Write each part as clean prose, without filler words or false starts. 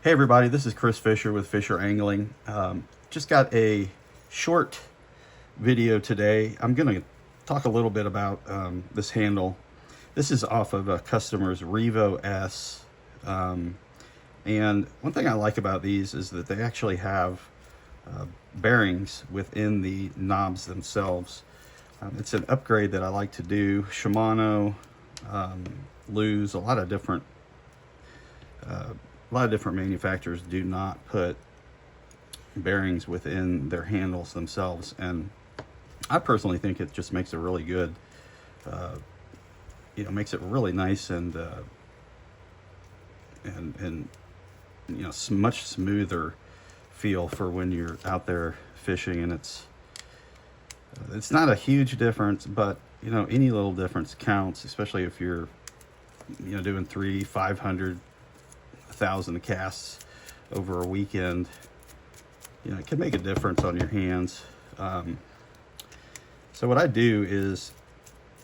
Hey everybody, this is Chris Fisher with Fisher Angling. Just got a short video today. I'm going to talk a little bit about this handle. This is off of a customer's Revo S. And one thing I like about these is that they actually have bearings within the knobs themselves. It's an upgrade that I like to do. Shimano, Lew's, a lot of different manufacturers do not put bearings within their handles themselves, and I personally think it just makes it really good. Makes it really nice and much smoother feel for when you're out there fishing. And it's not a huge difference, but any little difference counts, especially if you're doing 300, 500, 1,000 casts over a weekend. It can make a difference on your hands. So what I do is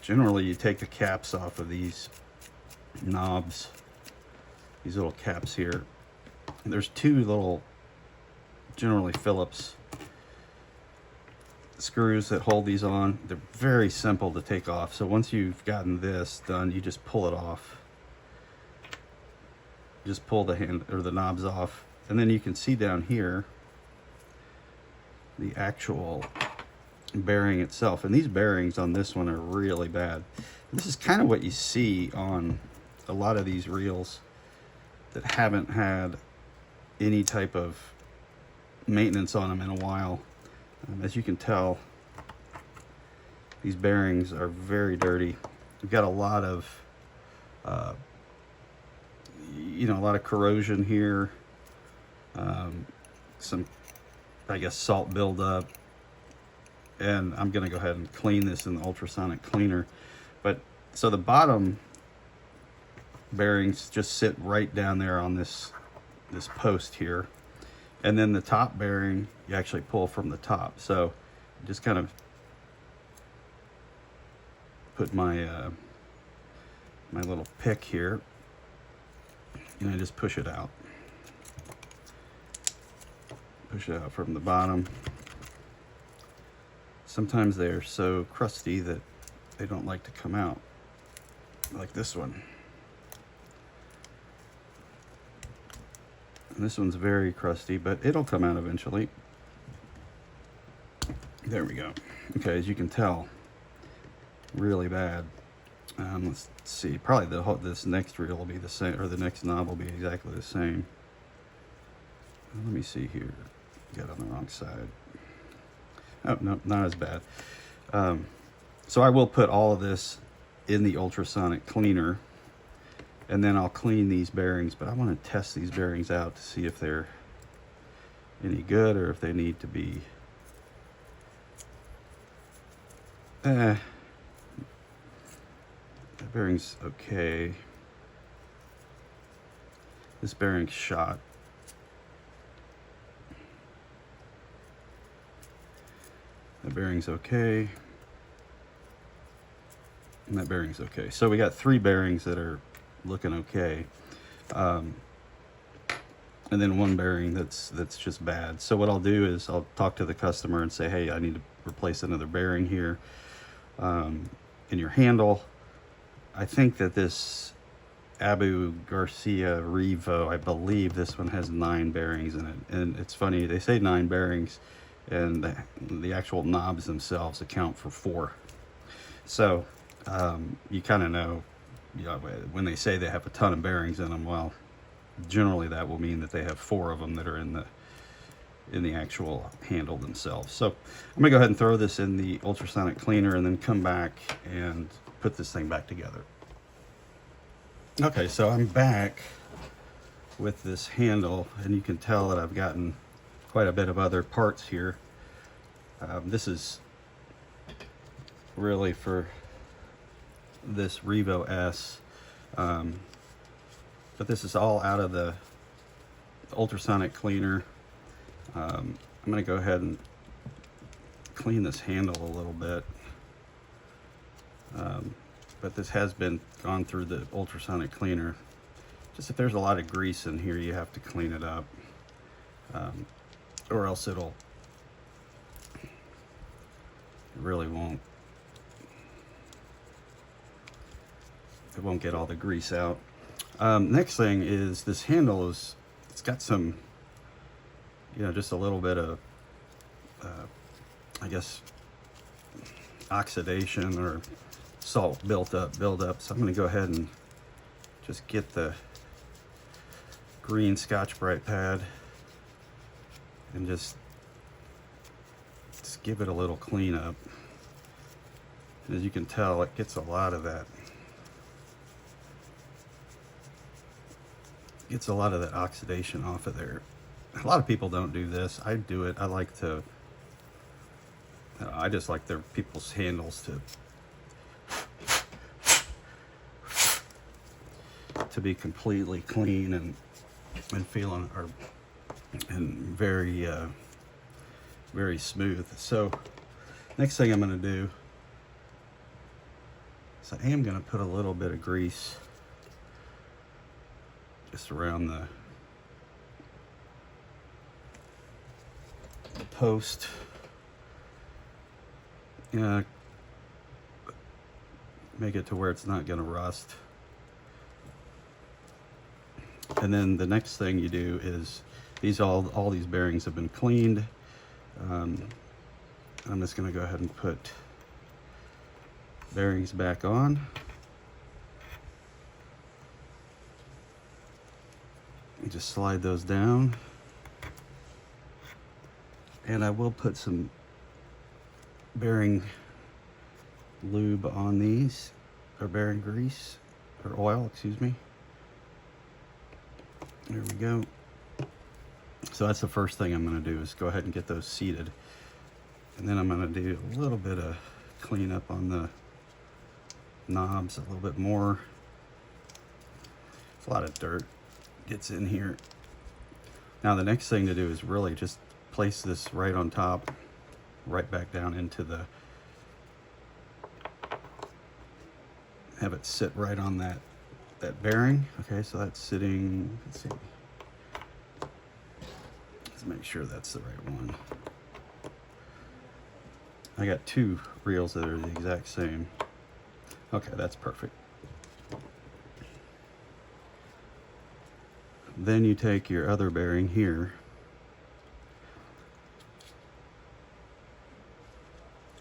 generally you take the caps off of these knobs, these little caps here. There's two little, generally Phillips screws that hold these on. They're very simple to take off. So once you've gotten this done, you just pull it off. Just pull the hand or the knobs off, and then you can see down here the actual bearing itself. And these bearings on this one are really bad. And this is kind of what you see on a lot of these reels that haven't had any type of maintenance on them in a while. As you can tell, these bearings are very dirty. We've got a lot of a lot of corrosion here, some, I guess, salt buildup, and I'm going to go ahead and clean this in the ultrasonic cleaner. But so the bottom bearings just sit right down there on this post here, and then the top bearing you actually pull from the top. So just kind of put my my little pick here, and I just push it out. Push it out from the bottom. Sometimes they're so crusty that they don't like to come out, like this one. And this one's very crusty, but it'll come out eventually. There we go. Okay, as you can tell, really bad. Let's see, probably this next reel will be the same, or the next knob will be exactly the same. Let me see here. Got on the wrong side. Oh, no, not as bad. So I will put all of this in the ultrasonic cleaner, and then I'll clean these bearings, but I want to test these bearings out to see if they're any good or if they need to be that bearing's okay. This bearing's shot. That bearing's okay. And that bearing's okay. So we got 3 bearings that are looking okay. And then 1 bearing that's just bad. So what I'll do is I'll talk to the customer and say, hey, I need to replace another bearing here in your handle. I think that this Abu Garcia Revo, I believe this one has 9 bearings in it. And it's funny, they say 9 bearings, and the actual knobs themselves account for 4. So you kind of know, when they say they have a ton of bearings in them, well, generally that will mean that they have 4 of them that are in the actual handle themselves. So I'm gonna go ahead and throw this in the ultrasonic cleaner and then come back and put this thing back together. Okay, so I'm back with this handle, and you can tell that I've gotten quite a bit of other parts here. This is really for this Revo S, but this is all out of the ultrasonic cleaner. I'm going to go ahead and clean this handle a little bit. But this has been gone through the ultrasonic cleaner just if there's a lot of grease in here, you have to clean it up, or else it really won't get all the grease out. Next thing is this handle it's got some, just a little bit of I guess oxidation or salt buildup. So I'm going to go ahead and just get the green Scotch-Brite pad and just give it a little cleanup. As you can tell, it gets a lot of that. Gets a lot of that oxidation off of there. A lot of people don't do this. I do it. I like to. I just like people's handles to be completely clean and feeling and very very smooth. So next thing I'm going to do is I am going to put a little bit of grease just around the post. Make it to where it's not going to rust. And then the next thing you do is all these bearings have been cleaned. I'm just going to go ahead and put bearings back on. You just slide those down. And I will put some bearing lube on these, or bearing grease, or oil, excuse me. There we go. So that's the first thing I'm going to do, is go ahead and get those seated. And then I'm going to do a little bit of cleanup on the knobs, a little bit more. It's a lot of dirt gets in here. Now the next thing to do is really just place this right on top, right back down into have it sit right on that bearing. Okay, so that's sitting, let's see. Let's make sure that's the right one. I got two reels that are the exact same. Okay, that's perfect. Then you take your other bearing here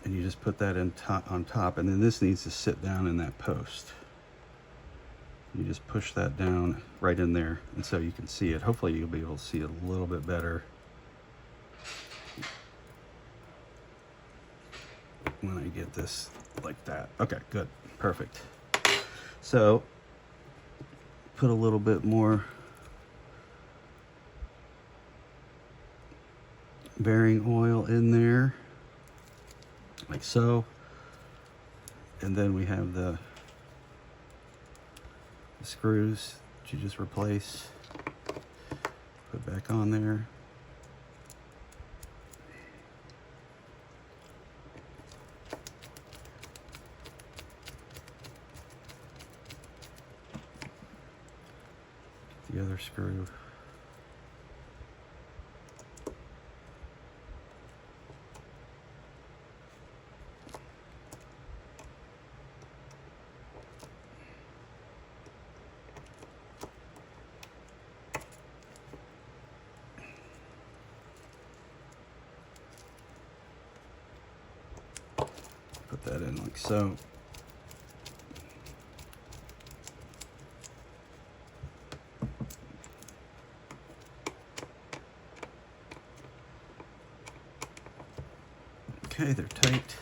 and you just put that on top, and then this needs to sit down in that post. You just push that down right in there, and so you can see it. Hopefully you'll be able to see it a little bit better when I get this like that. Okay, good, perfect. So put a little bit more bearing oil in there, like so, and then we have the screws that you just replace, put back on there. The other screw. Put that in like so. Okay, they're tight.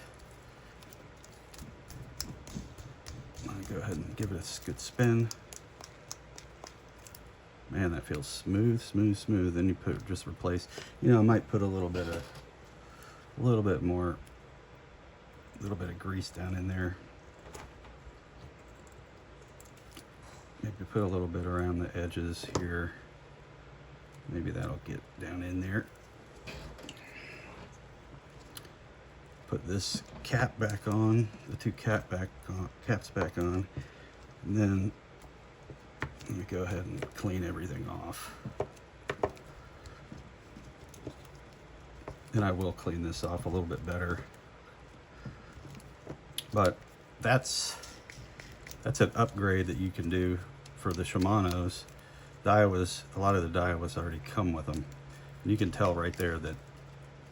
I'm gonna go ahead and give it a good spin. Man, that feels smooth, smooth, smooth. Then you just replace. I might put a little bit of grease down in there. Maybe put a little bit around the edges here. Maybe that'll get down in there. Put this cap back on, the two caps back on, and then Let me go ahead and clean everything off. And I will clean this off a little bit better. But that's an upgrade that you can do for the Shimano's. Daiwas, a lot of the Daiwas already come with them. And you can tell right there that,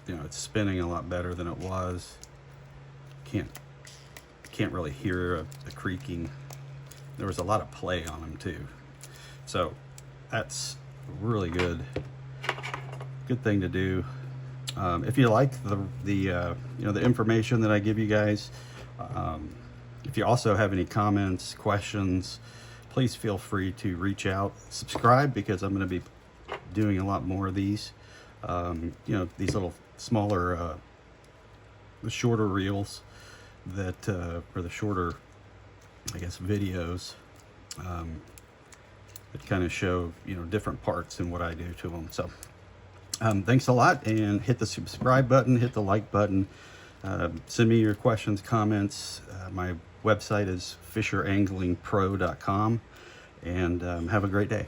you know, it's spinning a lot better than it was. Can't really hear the creaking. There was a lot of play on them too. So that's really good thing to do. If you like the you know, the information that I give you guys, if you also have any comments, questions, please feel free to reach out. Subscribe, because I'm going to be doing a lot more of these. You know, these little smaller, the shorter reels that, or the shorter, I guess, videos that kind of show, you know, different parts and what I do to them. So thanks a lot, and hit the subscribe button, hit the like button. Send me your questions, comments. My website is fisheranglingpro.com, and have a great day.